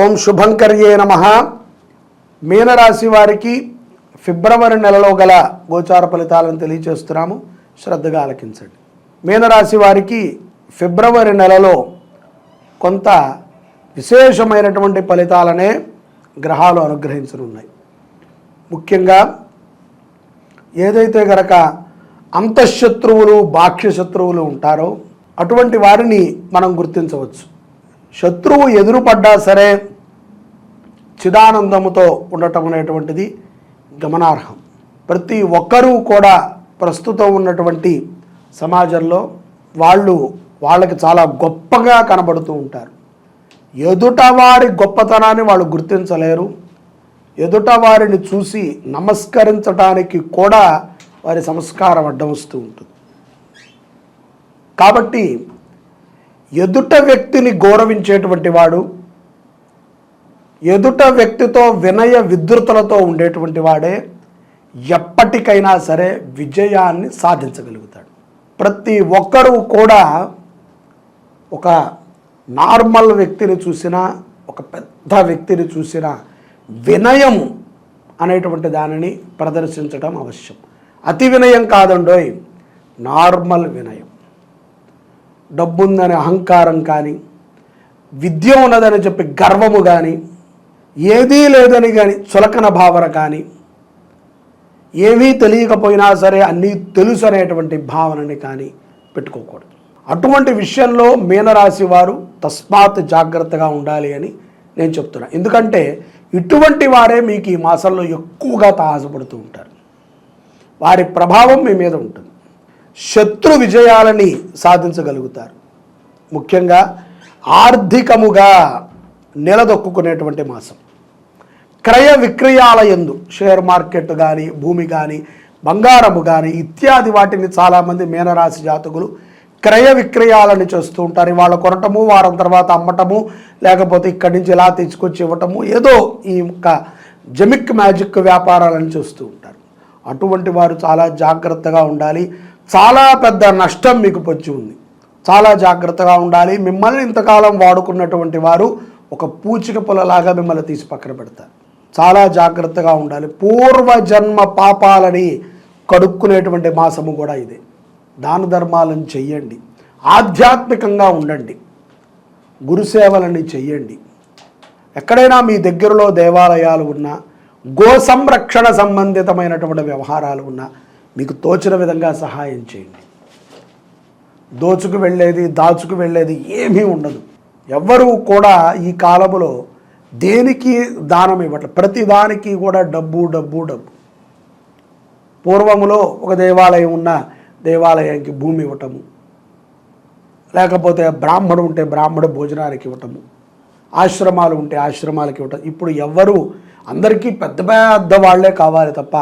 ఓం శుభంకర్యే నమః. మీనరాశి వారికి ఫిబ్రవరి నెలలో గల గోచార ఫలితాలను తెలియజేస్తున్నాము, శ్రద్ధగా ఆలకించండి. మీనరాశి వారికి ఫిబ్రవరి నెలలో కొంత విశేషమైనటువంటి ఫలితాలనే గ్రహాలు అనుగ్రహించనున్నాయి. ముఖ్యంగా ఏదైతే గనక అంతఃశత్రువులు బాహ్య శత్రువులు ఉంటారో అటువంటి వారిని మనం గుర్తించవచ్చు. శత్రువు ఎదురుపడ్డా సరే చిదానందముతో ఉండటం అనేటువంటిది గమనార్హం. ప్రతి ఒక్కరూ కూడా ప్రస్తుతం ఉన్నటువంటి సమాజంలో వాళ్ళకి చాలా గొప్పగా కనబడుతూ ఉంటారు. ఎదుటవారి గొప్పతనాన్ని వాళ్ళు గుర్తించలేరు. ఎదుటవారిని చూసి నమస్కరించడానికి కూడా వారి సంస్కారం అడ్డం వస్తూ ఉంటుంది. కాబట్టి ఎదుట వ్యక్తిని గౌరవించేటువంటి వాడు, ఎదుట వ్యక్తితో వినయ విధృతలతో ఉండేటువంటి వాడే ఎప్పటికైనా సరే విజయాన్ని సాధించగలుగుతాడు. ప్రతి ఒక్కరూ కూడా ఒక నార్మల్ వ్యక్తిని చూసినా, ఒక పెద్ద వ్యక్తిని చూసినా వినయం అనేటువంటి దానిని ప్రదర్శించడం అవశ్యం. అతి వినయం కాదండోయ్, నార్మల్ వినయం. డబ్బుందని అహంకారం కానీ, విద్య ఉన్నదని చెప్పి గర్వము కానీ, ఏదీ లేదని కానీ చులకన భావన కానీ, ఏమీ తెలియకపోయినా సరే అన్నీ తెలుసు అనేటువంటి భావనని కానీ పెట్టుకోకూడదు. అటువంటి విషయంలో మీనరాశి వారు తస్మాత్ జాగ్రత్తగా ఉండాలి అని నేను చెప్తున్నా. ఎందుకంటే ఇటువంటి వారే మీకు ఈ మాసంలో ఎక్కువగా తాహసపడుతూ ఉంటారు. వారి ప్రభావం మీ మీద ఉంటుంది. శత్రు విజయాలని సాధించగలుగుతారు. ముఖ్యంగా ఆర్థికముగా నిలదొక్కునేటువంటి మాసం. క్రయ విక్రయాల యందు షేర్ మార్కెట్ కానీ, భూమి కానీ, బంగారము కానీ ఇత్యాది వాటిని చాలామంది మీనరాశి జాతకులు క్రయ విక్రయాలని చేస్తూ ఉంటారు. వాళ్ళు కొనటము, వారం తర్వాత అమ్మటము, లేకపోతే ఇక్కడి నుంచి ఇలా తెచ్చుకొచ్చి ఇవ్వటము, ఏదో ఈ జమిక్ మ్యాజిక్ వ్యాపారాలను చేస్తూ ఉంటారు. అటువంటి వారు చాలా జాగ్రత్తగా ఉండాలి. చాలా పెద్ద నష్టం మీకు పొంచి ఉంది. చాలా జాగ్రత్తగా ఉండాలి. మిమ్మల్ని ఇంతకాలం వాడుకున్నటువంటి వారు ఒక పూచిక పొలలాగా మిమ్మల్ని తీసి పక్కన పెడతారు. చాలా జాగ్రత్తగా ఉండాలి. పూర్వజన్మ పాపాలని కడుక్కునేటువంటి మాసము కూడా ఇదే. దాన ధర్మాలను చెయ్యండి, ఆధ్యాత్మికంగా ఉండండి, గురుసేవలని చెయ్యండి. ఎక్కడైనా మీ దగ్గరలో దేవాలయాలు ఉన్నా, గో సంరక్షణ సంబంధితమైనటువంటి వ్యవహారాలు ఉన్నా మీకు తోచిన విధంగా సహాయం చేయండి. దోచుకు వెళ్ళేది, దాచుకు వెళ్ళేది ఏమీ ఉండదు. ఎవ్వరూ కూడా ఈ కాలములో దేనికి దానం ఇవ్వట్లేదు. ప్రతిదానికి కూడా డబ్బు డబ్బు డబ్బు. పూర్వములో ఒక దేవాలయం ఉన్న దేవాలయానికి భూమి ఇవ్వటము, లేకపోతే బ్రాహ్మడు ఉంటే బ్రాహ్మణ భోజనానికి ఇవ్వటము, ఆశ్రమాలు ఉంటే ఆశ్రమాలకి ఇవ్వటం. ఇప్పుడు ఎవ్వరూ, అందరికీ పెద్ద పెద్ద వాళ్లే కావాలి తప్ప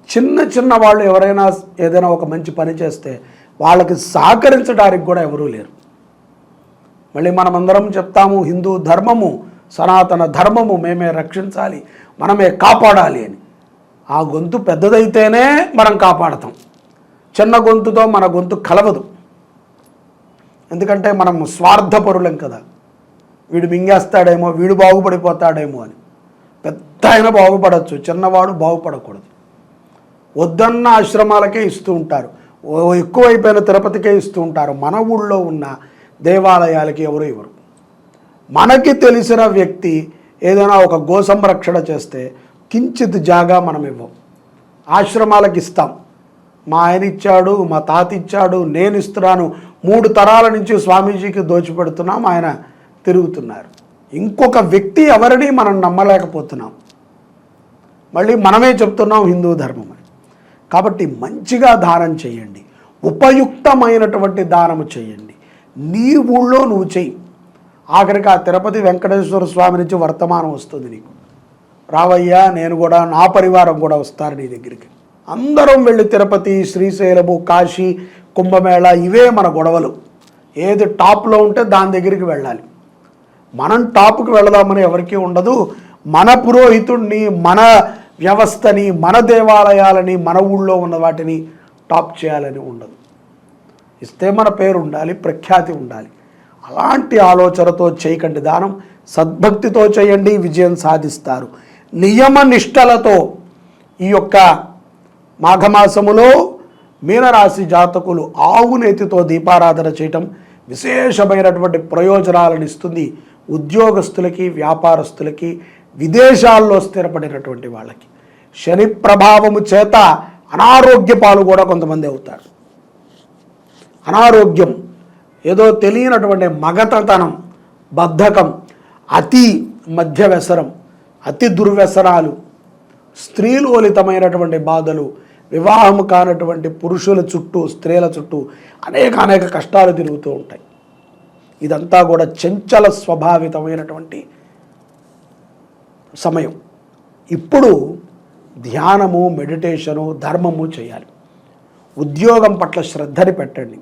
చిన్న చిన్న వాళ్ళు ఎవరైనా ఏదైనా ఒక మంచి పని చేస్తే వాళ్ళకి సహకరించడానికి కూడా ఎవరూ లేరు. మళ్ళీ మనమందరం చెప్తాము, హిందూ ధర్మము, సనాతన ధర్మము మేమే రక్షించాలి, మనమే కాపాడాలి అని. ఆ గొంతు పెద్దదైతేనే మనం కాపాడతాం. చిన్న గొంతుతో మన గొంతు కలవదు. ఎందుకంటే మనం స్వార్థపరులం కదా. వీడు మింగేస్తాడేమో, వీడు బాగుపడిపోతాడేమో అని. పెద్ద అయినా బాగుపడవచ్చు, చిన్నవాడు బాగుపడకూడదు. వద్దన్న ఆశ్రమాలకే ఇస్తూ ఉంటారు, ఎక్కువైపోయిన తిరుపతికే ఇస్తూ ఉంటారు. మన ఊళ్ళో ఉన్న దేవాలయాలకి ఎవరు ఇవ్వరు. మనకి తెలిసిన వ్యక్తి ఏదైనా ఒక గో సంరక్షణ చేస్తే కించిత్ జాగా మనం ఇవ్వం, ఆశ్రమాలకు ఇస్తాం. మా ఆయన ఇచ్చాడు, మా తాత ఇచ్చాడు, నేను ఇస్తున్నాను, 3 తరాల నుంచి స్వామీజీకి దోచిపెడుతున్నాం, ఆయన తిరుగుతున్నారు. ఇంకొక వ్యక్తి ఎవరిని మనం నమ్మలేకపోతున్నాం. మళ్ళీ మనమే చెప్తున్నాం హిందూ ధర్మం అని. కాబట్టి మంచిగా దానం చేయండి, ఉపయుక్తమైనటువంటి దానము చేయండి. నీ ఊళ్ళో నువ్వు చెయ్యి. ఆఖరికి ఆ తిరుపతి వెంకటేశ్వర స్వామి నుంచి వర్తమానం వస్తుంది నీకు, రావయ్యా నేను కూడా, నా పరివారం కూడా వస్తారు నీ దగ్గరికి. అందరం వెళ్ళి తిరుపతి, శ్రీశైలము, కాశీ, కుంభమేళ ఇవే మన గొడవలు. ఏది టాప్లో ఉంటే దాని దగ్గరికి వెళ్ళాలి. మనం టాప్కి వెళదామని ఎవరికీ ఉండదు. మన పురోహితుడిని, మన వ్యవస్థని, మన దేవాలయాలని, మన ఊళ్ళో ఉన్న వాటిని టాప్ చేయాలని ఉండదు. ఇస్తే మన పేరు ఉండాలి, ప్రఖ్యాతి ఉండాలి. అలాంటి ఆలోచనతో చేయకండి దానం. సద్భక్తితో చేయండి, విజయం సాధిస్తారు. నియమ నిష్టలతో ఈ యొక్క మాఘమాసములో మీనరాశి జాతకులు ఆవు నేతితో దీపారాధన చేయటం విశేషమైనటువంటి ప్రయోజనాలను ఇస్తుంది. ఉద్యోగస్తులకి, వ్యాపారస్తులకి, విదేశాల్లో స్థిరపడినటువంటి వాళ్ళకి. శని ప్రభావము చేత అనారోగ్య పాలు కూడా కొంతమంది అవుతారు. అనారోగ్యం, ఏదో తెలియనటువంటి మగతతనం, బద్ధకం, అతి మధ్య వ్యసనం, అతి దుర్వ్యసనాలు, స్త్రీలోలితమైనటువంటి బాధలు, వివాహం కానటువంటి పురుషుల చుట్టూ, స్త్రీల చుట్టూ అనేక కష్టాలు తిరుగుతూ ఉంటాయి. ఇదంతా కూడా చంచల స్వభావితమైనటువంటి సమయం. ఇప్పుడు ధ్యానము, మెడిటేషను, ధర్మము చేయాలి. ఉద్యోగం పట్ల శ్రద్ధని పెట్టండి,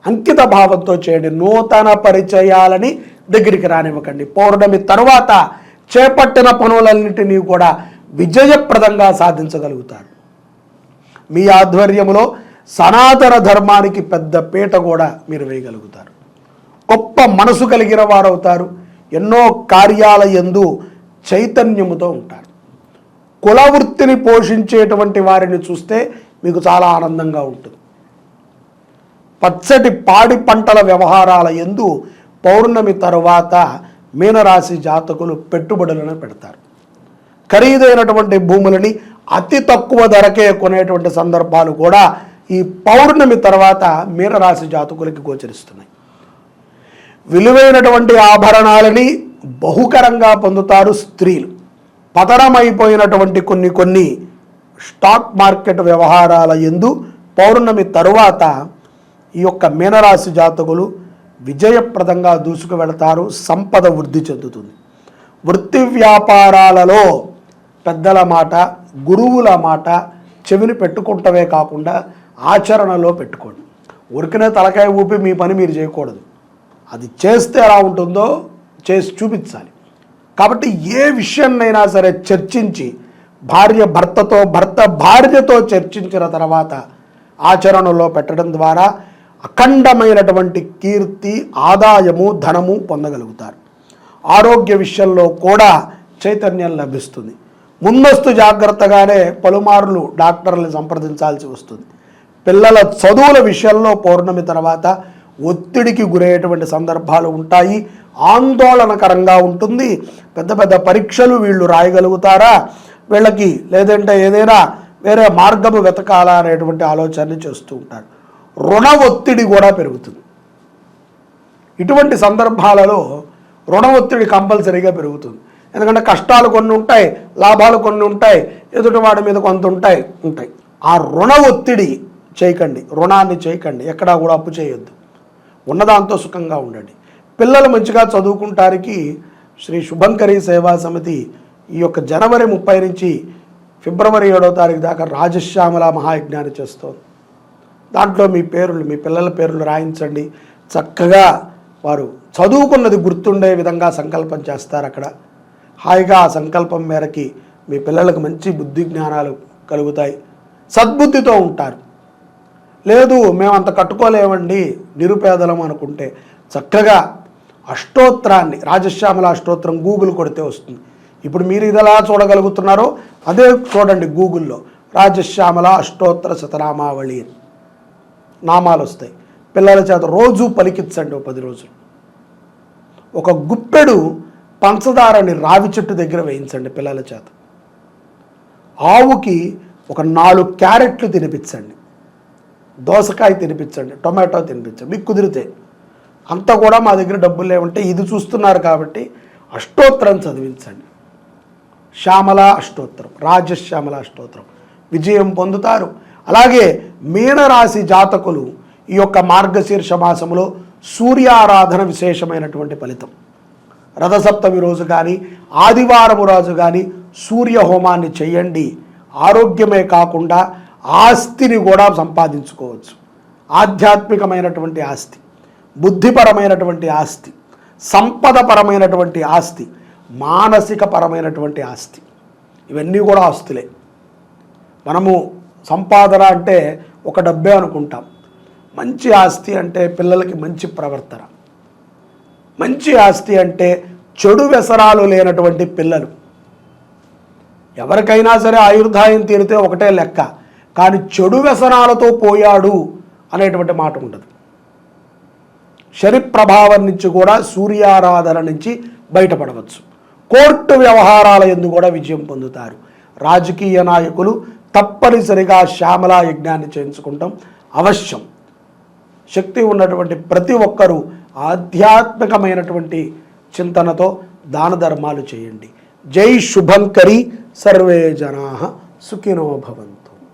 అంకిత భావంతో చేయండి. నూతన పరిచయాలని దగ్గరికి రానివ్వకండి. పౌర్ణమి తరువాత చేపట్టిన పనులన్నింటినీ కూడా విజయప్రదంగా సాధించగలుగుతారు. మీ ఆధ్వర్యంలో సనాతన ధర్మానికి పెద్ద పీట కూడా మీరు వేయగలుగుతారు. గొప్ప మనసు కలిగిన వారవుతారు. ఎన్నో కార్యాల యందు చైతన్యముతో ఉంటారు. కులవృత్తిని పోషించేటువంటి వారిని చూస్తే మీకు చాలా ఆనందంగా ఉంటుంది. పచ్చటి పాడి పంటల వ్యవహారాల యందు పౌర్ణమి తరువాత మీనరాశి జాతకులు పెట్టుబడులను పెడతారు. ఖరీదైనటువంటి భూములని అతి తక్కువ ధరకే కొనేటువంటి సందర్భాలు కూడా ఈ పౌర్ణమి తర్వాత మీనరాశి జాతకులకి గోచరిస్తున్నాయి. విలువైనటువంటి ఆభరణాలని బహుకరంగా పొందుతారు స్త్రీలు. పతనమైపోయినటువంటి కొన్ని స్టాక్ మార్కెట్ వ్యవహారాల యందు పౌర్ణమి తరువాత ఈ యొక్క మీనరాశి జాతకులు విజయప్రదంగా దూసుకు వెళతారు. సంపద వృద్ధి చెందుతుంది. వృత్తి వ్యాపారాలలో పెద్దల మాట, గురువుల మాట చెవిని పెట్టుకుంటవే కాకుండా ఆచరణలో పెట్టుకోండి. ఉరికినే తలకాయ ఊపి మీ పని మీరు చేయకూడదు. అది చేస్తే ఎలా ఉంటుందో చేసి చూపించాలి. కాబట్టి ఏ విషయాన్నైనా సరే చర్చించి, భార్య భర్తతో, భర్త భార్యతో చర్చించిన తర్వాత ఆచరణలో పెట్టడం ద్వారా అఖండమైనటువంటి కీర్తి, ఆదాయము, ధనము పొందగలుగుతారు. ఆరోగ్య విషయంలో కూడా చైతన్యం లభిస్తుంది. ముందస్తు జాగ్రత్తగానే పలుమార్లు డాక్టర్లను సంప్రదించాల్సి వస్తుంది. పిల్లల చదువుల విషయంలో పౌర్ణమి తర్వాత ఒత్తిడికి గురయ్యేటువంటి సందర్భాలు ఉంటాయి. ఆందోళనకరంగా ఉంటుంది. పెద్ద పెద్ద పరీక్షలు వీళ్ళు రాయగలుగుతారా, వీళ్ళకి లేదంటే ఏదైనా వేరే మార్గము వెతకాలా అనేటువంటి ఆలోచనని చేస్తూ ఉంటారు. రుణ ఒత్తిడి కూడా పెరుగుతుంది. ఇటువంటి సందర్భాలలో రుణ ఒత్తిడి కంపల్సరీగా పెరుగుతుంది. ఎందుకంటే కష్టాలు కొన్ని ఉంటాయి, లాభాలు కొన్ని ఉంటాయి, ఎదుటి వాడి మీద కొంత ఉంటాయి. ఆ రుణ ఒత్తిడి చేయకండి, రుణాన్ని చేయకండి, ఎక్కడా కూడా అప్పు చేయొద్దు. ఉన్నదాంతో సుఖంగా ఉండండి. పిల్లలు మంచిగా చదువుకుంటానికి శ్రీ శుభంకరి సేవా సమితి ఈ యొక్క జనవరి 30 నుంచి ఫిబ్రవరి 7వ తారీఖు దాకా రాజశ్యామల మహాయజ్ఞాన్ని చేస్తోంది. దాంట్లో మీ పేర్లు, మీ పిల్లల పేర్లు రాయించండి. చక్కగా వారు చదువుకున్నది గుర్తుండే విధంగా సంకల్పం చేస్తారు. అక్కడ హాయిగా ఆ సంకల్పం మేరకి మీ పిల్లలకు మంచి బుద్ధి జ్ఞానాలు కలుగుతాయి. సద్బుద్ధితో ఉంటారు. లేదు మేము అంత కట్టుకోలేమండి, నిరుపేదలం అనుకుంటే చక్కగా అష్టోత్తరాన్ని, రాజశ్యామల అష్టోత్తరం గూగుల్ కొడితే వస్తుంది. ఇప్పుడు మీరు ఇదిలా చూడగలుగుతున్నారో అదే చూడండి గూగుల్లో, రాజశ్యామల అష్టోత్తర శతనామావళి నామాలు వస్తాయి. పిల్లల చేత రోజు పలికించండి. 10 రోజులు ఒక గుప్పెడు పంచదారని రావి చెట్టు దగ్గర వేయించండి పిల్లల చేత. ఆవుకి ఒక 4 క్యారెట్లు తినిపించండి, దోసకాయ తినిపించండి, టొమాటో తినిపించండి మీకు కుదిరితే. అంతా కూడా మా దగ్గర డబ్బులు లేవంటే ఇది చూస్తున్నారు కాబట్టి అష్టోత్తరం చదివించండి. శ్యామల అష్టోత్తరం, రాజశ్యామల అష్టోత్తరం, విజయం పొందుతారు. అలాగే మీనరాశి జాతకులు ఈ యొక్క మార్గశీర్ష మాసములో సూర్యారాధన విశేషమైనటువంటి ఫలితం. రథసప్తమి రోజు కానీ ఆదివారము రోజు కానీ సూర్య హోమాన్ని చేయండి. ఆరోగ్యమే కాకుండా ఆస్తిని కూడా సంపాదించుకోవచ్చు. ఆధ్యాత్మికమైనటువంటి ఆస్తి, బుద్ధిపరమైనటువంటి ఆస్తి, సంపదపరమైనటువంటి ఆస్తి, మానసిక పరమైనటువంటి ఆస్తి, ఇవన్నీ కూడా ఆస్తులే. మనము సంపాదన అంటే ఒక డబ్బే అనుకుంటాం. మంచి ఆస్తి అంటే పిల్లలకి మంచి ప్రవర్తన, మంచి ఆస్తి అంటే చెడు వ్యసనాలు లేనటువంటి పిల్లలు. ఎవరికైనా సరే ఆయుర్దాయం తీరితే ఒకటే లెక్క, కానీ చెడు వ్యసనాలతో పోయాడు అనేటువంటి మాట ఉండదు. శని ప్రభావం నుంచి కూడా సూర్యారాధన నుంచి బయటపడవచ్చు. కోర్టు వ్యవహారాల యందు కూడా విజయం పొందుతారు. రాజకీయ నాయకులు తప్పనిసరిగా శ్యామలా యజ్ఞాన్ని చేయించుకుంటాం అవశ్యం. శక్తి ఉన్నటువంటి ప్రతి ఒక్కరూ ఆధ్యాత్మికమైనటువంటి చింతనతో దాన ధర్మాలు చేయండి. జై శుభంకరి, సర్వే జనాః సుఖినో భవంతు.